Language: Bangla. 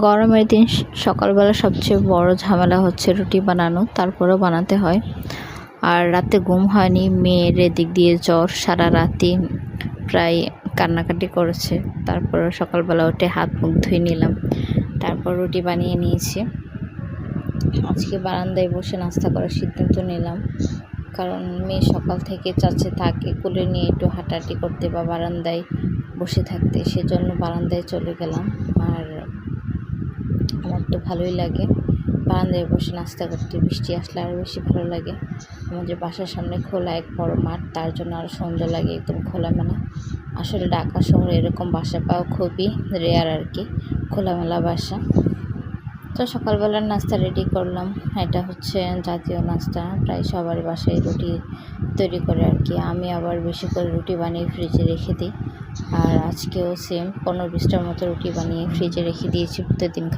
গরমের দিন সকালবেলা সবচেয়ে বড় ঝামেলা হচ্ছে রুটি বানানো, তারপরেও বানাতে হয়। আর রাতে ঘুম হয়নি, মেয়ের এদিক দিয়ে জ্বর, সারা রাতি প্রায় কান্নাকাটি করেছে। তারপরে সকালবেলা উঠে হাত মুখ ধুয়ে নিলাম, তারপর রুটি বানিয়ে নিয়েছি। আজকে বারান্দায় বসে নাস্তা করার সিদ্ধান্ত নিলাম, কারণ মেয়ে সকাল থেকে চাচ্ছে তাকে কোলে নিয়ে একটু হাঁটাহাঁটি করতে বা বারান্দায় বসে থাকতে, সেজন্য বারান্দায় চলে গেলাম। আর আমার তো ভালোই লাগে বারান্দায় বসে নাস্তা করতে, বৃষ্টি আসলে আরও বেশি ভালো লাগে। আমাদের বাসার সামনে খোলা এক বড় মাঠ, তার জন্য আরও সুন্দর লাগে, একদম খোলামেলা। আসলে ঢাকা শহরে এরকম বাসা পাওয়া খুবই রেয়ার আর কি, খোলামেলা বাসা। তো সকালবেলার নাস্তা রেডি করলাম। এটা হচ্ছে জাতীয় নাস্তা, প্রায় সবার বাসায় রুটি তৈরি করে আর কি। আমি আবার বেশি করে রুটি বানিয়ে ফ্রিজে রেখে দিই। আর আজকেও সেম 15-20টার মতো রুটি বানিয়ে ফ্রিজে রেখে দিয়েছি প্রতিদিন